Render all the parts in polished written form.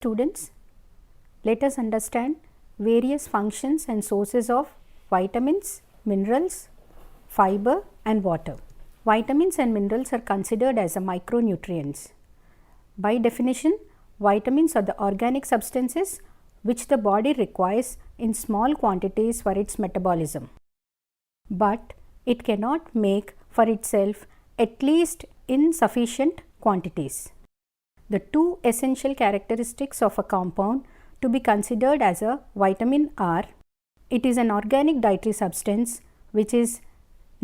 students, let us understand various functions and sources of vitamins, minerals, fiber and water. Vitamins and minerals are considered as a micronutrients. By definition, vitamins are the organic substances which the body requires in small quantities for its metabolism. But it cannot make for itself at least in sufficient quantities. The two essential characteristics of a compound to be considered as a vitamin are: it is an organic dietary substance which is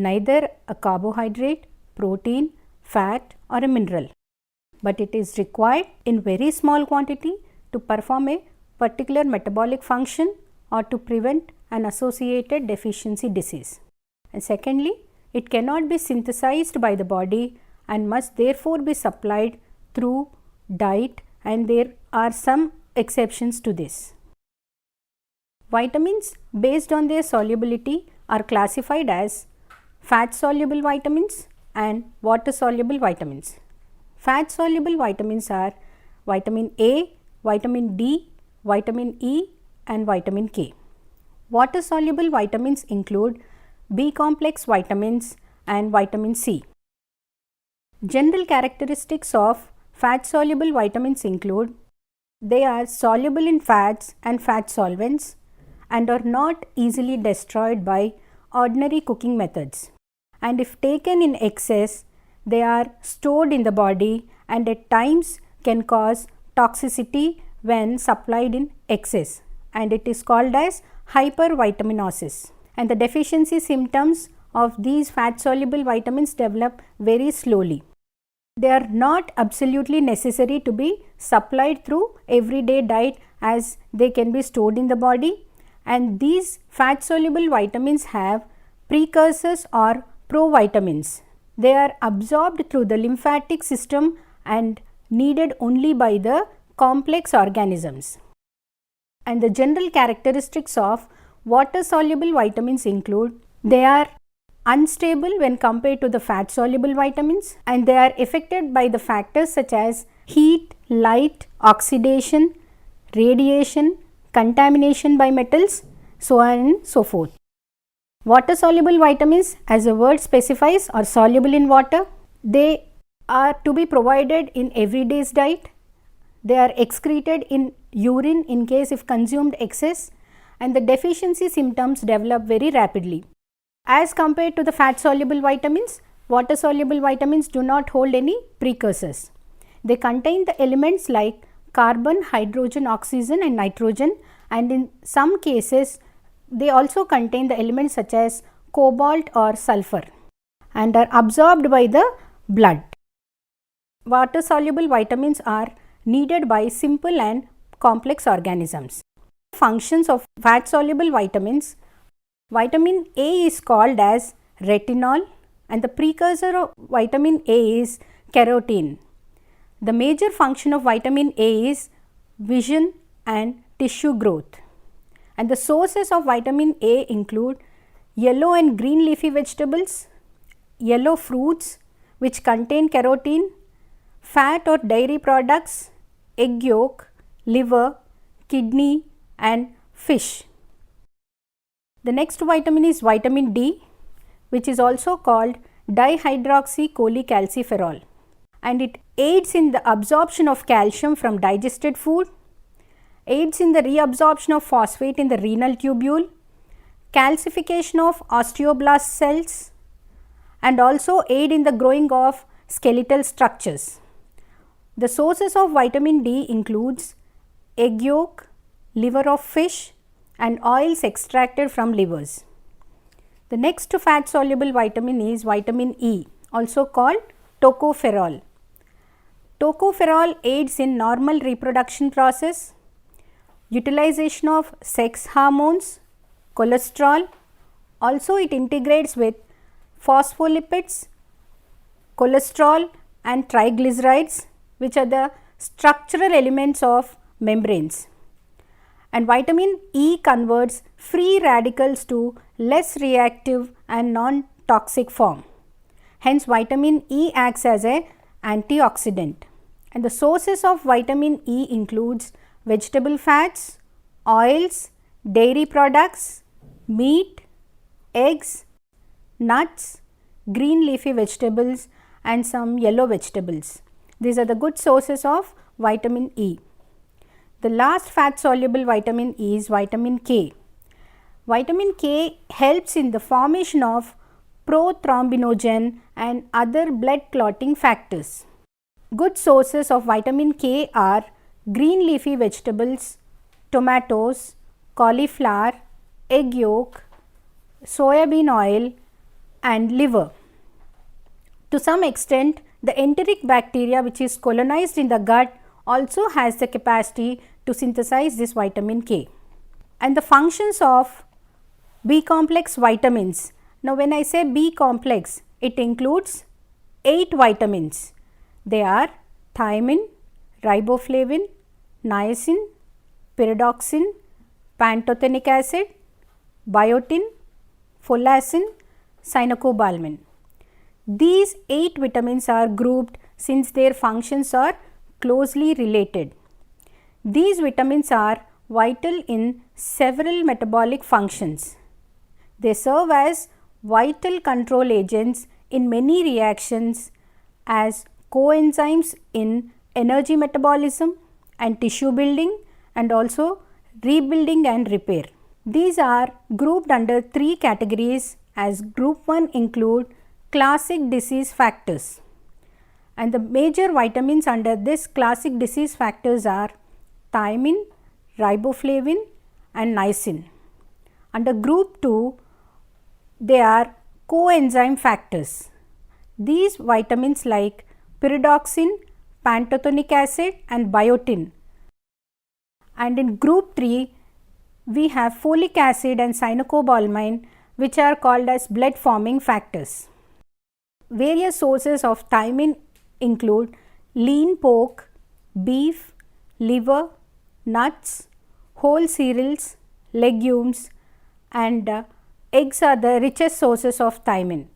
neither a carbohydrate, protein, fat or a mineral, but it is required in very small quantity to perform a particular metabolic function or to prevent an associated deficiency disease. And secondly, it cannot be synthesized by the body and must therefore be supplied through diet, and there are some exceptions to this. Vitamins based on their solubility are classified as fat soluble vitamins and water soluble vitamins. Fat soluble vitamins are vitamin A, vitamin D, vitamin E and vitamin K. Water soluble vitamins include B complex vitamins and vitamin C. General characteristics of fat soluble vitamins include: they are soluble in fats and fat solvents and are not easily destroyed by ordinary cooking methods, and if taken in excess, they are stored in the body and at times can cause toxicity when supplied in excess, and it is called as hypervitaminosis. And the deficiency symptoms of these fat soluble vitamins develop very slowly. They are not absolutely necessary to be supplied through everyday diet, as they can be stored in the body, and these fat soluble vitamins have precursors or provitamins. They are absorbed through the lymphatic system and needed only by the complex organisms. And the general characteristics of water soluble vitamins include: they are unstable when compared to the fat soluble vitamins, and they are affected by the factors such as heat, light, oxidation, radiation, contamination by metals, so on and so forth. Water soluble vitamins, as the word specifies, are soluble in water. They are to be provided in everyday's diet. They are excreted in urine in case if consumed excess, and the deficiency symptoms develop very rapidly. As compared to the fat soluble vitamins, water soluble vitamins do not hold any precursors. They contain the elements like carbon, hydrogen, oxygen and nitrogen, and in some cases they also contain the elements such as cobalt or sulfur and are absorbed by the blood. Water soluble vitamins are needed by simple and complex organisms. Functions of fat soluble vitamins: vitamin A is called as retinol and the precursor of vitamin A is carotene. The major function of vitamin A is vision and tissue growth. And the sources of vitamin A include yellow and green leafy vegetables, yellow fruits which contain carotene, fat or dairy products, egg yolk, liver, kidney and fish. The next vitamin is vitamin D, which is also called dihydroxycholecalciferol, and it aids in the absorption of calcium from digested food, aids in the reabsorption of phosphate in the renal tubule, calcification of osteoblast cells, and also aid in the growing of skeletal structures. The sources of vitamin D includes egg yolk, liver of fish and oils extracted from livers. The next fat soluble vitamin is vitamin E, also called tocopherol. Tocopherol aids in normal reproduction process, utilization of sex hormones, cholesterol. Also it integrates with phospholipids, cholesterol and triglycerides, which are the structural elements of membranes. And vitamin E converts free radicals to less reactive and non-toxic form. Hence, vitamin E acts as an antioxidant. And the sources of vitamin E includes vegetable fats, oils, dairy products, meat, eggs, nuts, green leafy vegetables and some yellow vegetables. These are the good sources of vitamin E. The last fat soluble vitamin E is vitamin K. Vitamin K helps in the formation of prothrombinogen and other blood clotting factors. Good sources of vitamin K are green leafy vegetables, tomatoes, cauliflower, egg yolk, soybean oil and liver. To some extent, the enteric bacteria which is colonized in the gut also has the capacity to synthesize this vitamin K. And the functions of B complex vitamins. Now, when I say B complex, it includes 8 vitamins. They are thiamine, riboflavin, niacin, pyridoxine, pantothenic acid, biotin, folacin, cyanocobalamin. These 8 vitamins are grouped since their functions are closely related. These vitamins are vital in several metabolic functions. They serve as vital control agents in many reactions as coenzymes in energy metabolism and tissue building and also rebuilding and repair. These are grouped under 3 categories, as group 1 include classic disease factors, and the major vitamins under this classic disease factors are thiamine, riboflavin and niacin. Under group 2 they are coenzyme factors. These vitamins like pyridoxine, pantothenic acid and biotin. And in group 3 we have folic acid and cyanocobalamin, which are called as blood forming factors. Various sources of thiamine include lean pork, beef, liver, nuts, whole cereals, legumes and eggs are the richest sources of thiamine.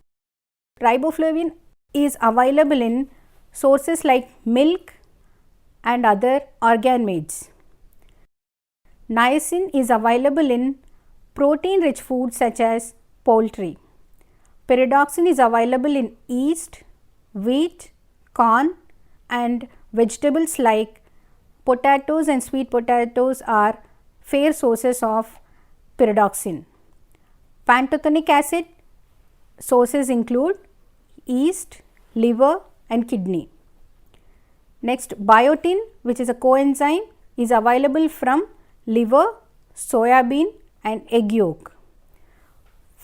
Riboflavin is available in sources like milk and other organmeats. Niacin is available in protein rich foods such as poultry. Pyridoxine is available in yeast, wheat, corn and vegetables like potatoes and sweet potatoes are fair sources of pyridoxine. Pantothenic acid sources include yeast, liver and kidney. Next, biotin, which is a coenzyme, is available from liver, soybean and egg yolk.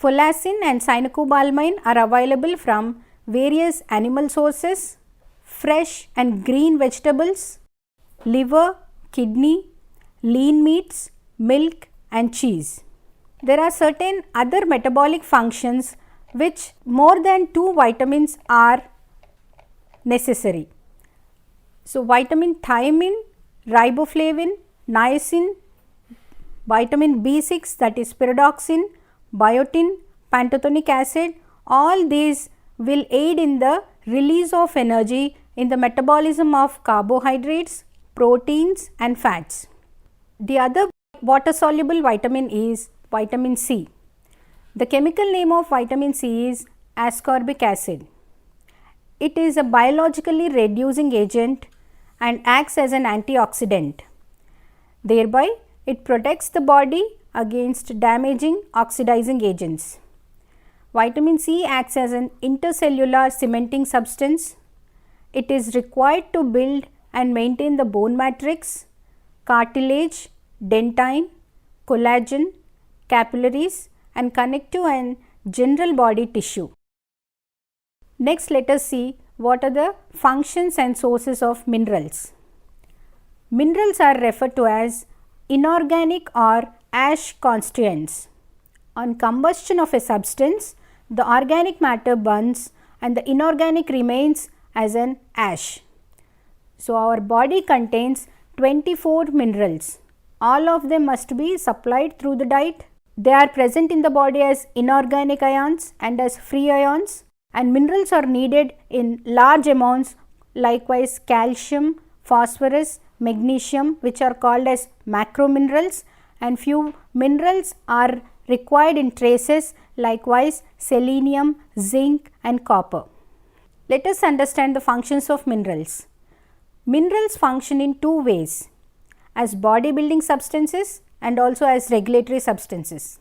Folacin and cyanocobalamin are available from various animal sources, fresh and green vegetables, liver, kidney, lean meats, milk and cheese. There are certain other metabolic functions which more than 2 vitamins are necessary. So, vitamin thiamine, riboflavin, niacin, vitamin B6 that is pyridoxine, biotin, pantothenic acid, all these will aid in the release of energy in the metabolism of carbohydrates, proteins and fats. The other water soluble vitamin is vitamin C. The chemical name of vitamin C is ascorbic acid. It is a biologically reducing agent and acts as an antioxidant. Thereby, it protects the body against damaging oxidizing agents. Vitamin C acts as an intercellular cementing substance. It is required to build and maintain the bone matrix, cartilage, dentine, collagen, capillaries and connective and general body tissue. Next, let us see what are the functions and sources of minerals. Minerals are referred to as inorganic or ash constituents. On combustion of a substance, the organic matter burns and the inorganic remains as an ash. So, our body contains 24 minerals. All of them must be supplied through the diet. They are present in the body as inorganic ions and as free ions, and minerals are needed in large amounts, likewise calcium, phosphorus, magnesium, which are called as macrominerals, and few minerals are required in traces, likewise selenium, zinc and copper. Let us understand the functions of minerals. Minerals function in two ways, as body building substances and also as regulatory substances.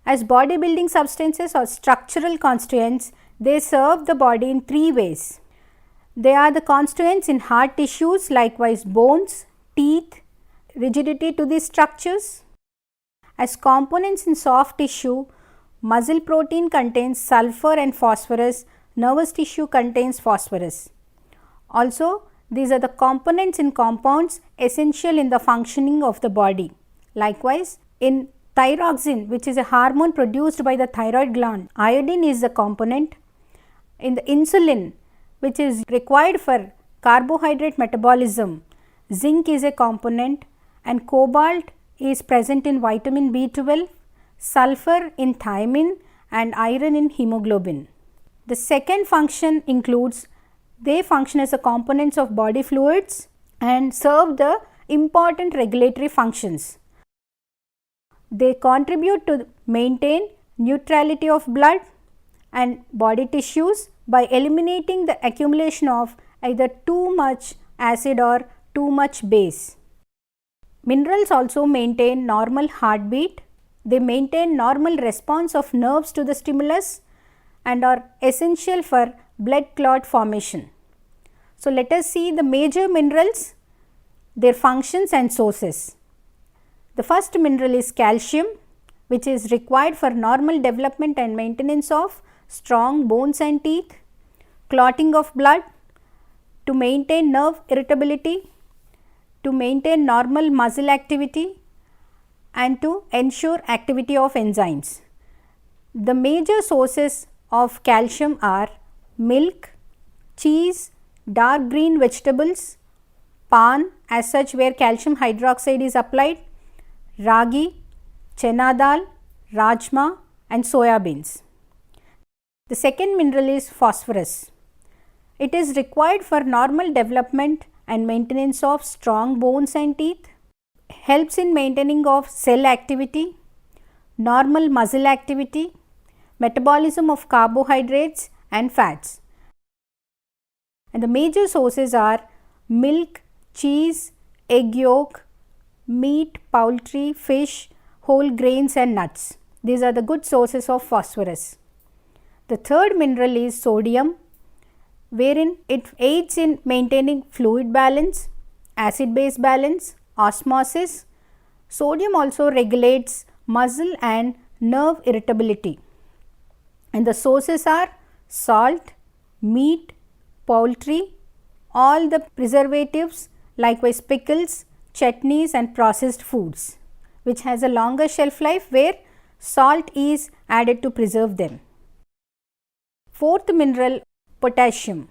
As body building substances or structural constituents, they serve the body in three ways. They are the constituents in hard tissues, likewise bones, teeth, rigidity to these structures. As components in soft tissue, muscle protein contains sulfur and phosphorus, nervous tissue contains phosphorus. Also, these are the components in compounds essential in the functioning of the body. Likewise, in thyroxine, which is a hormone produced by the thyroid gland, iodine is the component. In the insulin, which is required for carbohydrate metabolism, zinc is a component, and cobalt is present in vitamin B12, sulfur in thiamine and iron in hemoglobin. The second function includes, they function as the components of body fluids and serve the important regulatory functions. They contribute to maintain neutrality of blood and body tissues by eliminating the accumulation of either too much acid or too much base. Minerals also maintain normal heartbeat. They maintain normal response of nerves to the stimulus and are essential for blood clot formation. So, let us see the major minerals, their functions and sources. The first mineral is calcium, which is required for normal development and maintenance of strong bones and teeth, clotting of blood, to maintain nerve irritability, to maintain normal muscle activity and to ensure activity of enzymes. The major sources of calcium are milk, cheese, dark green vegetables, pan as such where calcium hydroxide is applied, ragi, chana dal, rajma and soya beans. The second mineral is phosphorus. It is required for normal development and maintenance of strong bones and teeth, helps in maintaining of cell activity, normal muscle activity, metabolism of carbohydrates and fats. And the major sources are milk, cheese, egg yolk, meat, poultry, fish, whole grains and nuts. These are the good sources of phosphorus. The third mineral is sodium, wherein it aids in maintaining fluid balance, acid base balance, osmosis. Sodium also regulates muscle and nerve irritability. And the sources are salt, meat, poultry, all the preservatives, likewise pickles, chutneys and processed foods, which has a longer shelf life where salt is added to preserve them. Fourth mineral, potassium.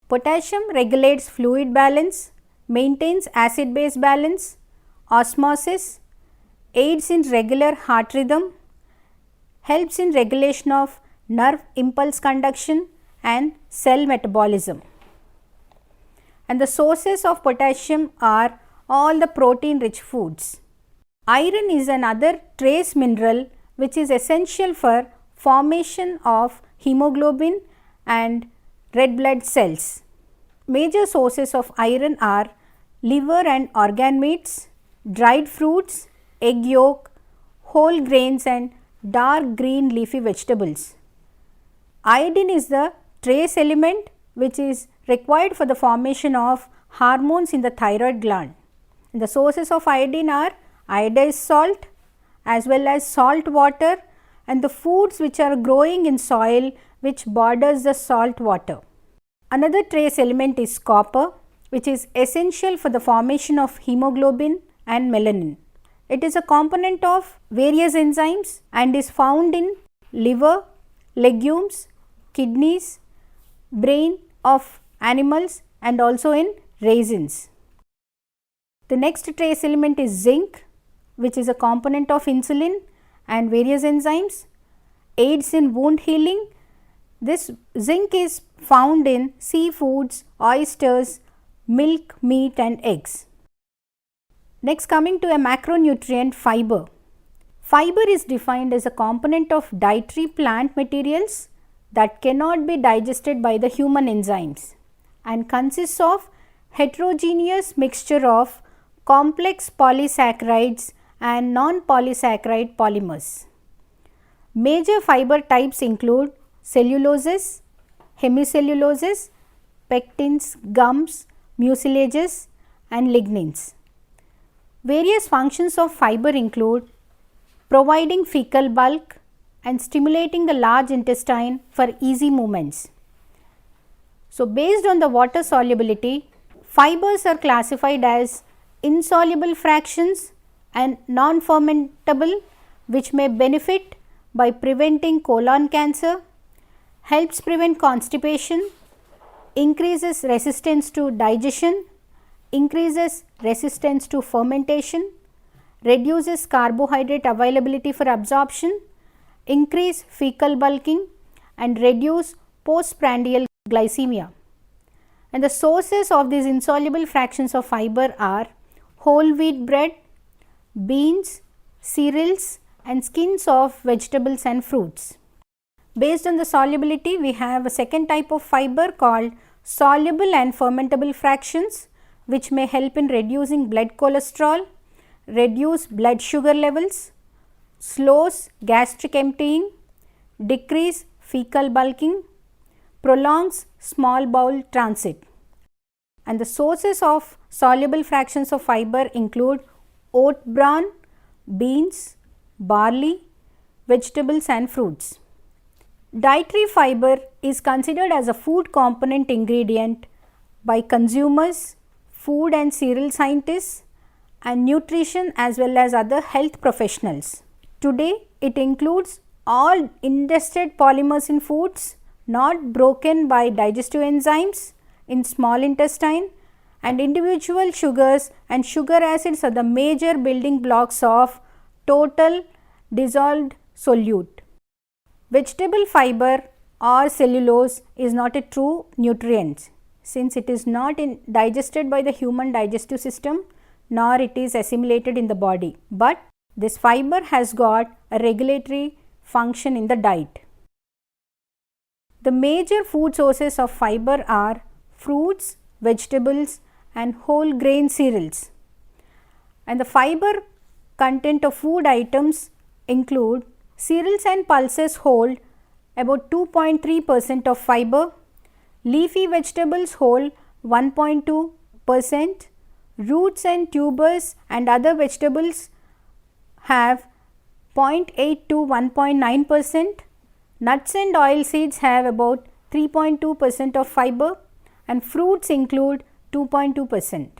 Potassium regulates fluid balance, maintains acid base balance, osmosis, aids in regular heart rhythm, helps in regulation of nerve impulse conduction and cell metabolism. And the sources of potassium are all the protein rich foods. Iron is another trace mineral which is essential for formation of hemoglobin and red blood cells. Major sources of iron are liver and organ meats, dried fruits, egg yolk, whole grains and dark green leafy vegetables. Iodine is the trace element which is required for the formation of hormones in the thyroid gland. And the sources of iodine are iodized salt as well as salt water and the foods which are growing in soil which borders the salt water. Another trace element is copper, which is essential for the formation of hemoglobin and melanin. It is a component of various enzymes and is found in liver, legumes, kidneys, brain of animals and also in raisins. The next trace element is zinc, which is a component of insulin and various enzymes, aids in wound healing. This zinc is found in seafoods, oysters, milk, meat and eggs. Next, coming to a macronutrient, fiber. Fiber is defined as a component of dietary plant materials that cannot be digested by the human enzymes and consists of heterogeneous mixture of complex polysaccharides and non-polysaccharide polymers. Major fiber types include celluloses, hemicelluloses, pectins, gums, mucilages and lignins. Various functions of fiber include providing fecal bulk and stimulating the large intestine for easy movements. So, based on the water solubility, fibers are classified as insoluble fractions and non-fermentable, which may benefit by preventing colon cancer, helps prevent constipation, increases resistance to digestion, increases resistance to fermentation, reduces carbohydrate availability for absorption, increase fecal bulking and reduce postprandial glycemia. And the sources of these insoluble fractions of fiber are whole wheat bread, beans, cereals and skins of vegetables and fruits. Based on the solubility, we have a second type of fiber called soluble and fermentable fractions, which may help in reducing blood cholesterol, reduce blood sugar levels, slows gastric emptying, decrease fecal bulking, prolongs small bowel transit. And the sources of soluble fractions of fiber include oat bran, beans, barley, vegetables and fruits. Dietary fiber is considered as a food component ingredient by consumers, food and cereal scientists and nutrition as well as other health professionals. Today, it includes all ingested polymers in foods not broken by digestive enzymes in small intestine, and individual sugars and sugar acids are the major building blocks of total dissolved solute. Vegetable fiber or cellulose is not a true nutrient since it is not digested by the human digestive system nor it is assimilated in the body, but this fiber has got a regulatory function in the diet. The major food sources of fiber are fruits, vegetables and whole grain cereals. And the fiber content of food items include cereals and pulses hold about 2.3% of fiber, leafy vegetables hold 1.2%, roots and tubers and other vegetables have 0.8 to 1.9%, nuts and oil seeds have about 3.2% of fiber and fruits include 2.2%.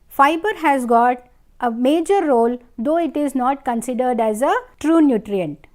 Fiber has got a major role though it is not considered as a true nutrient.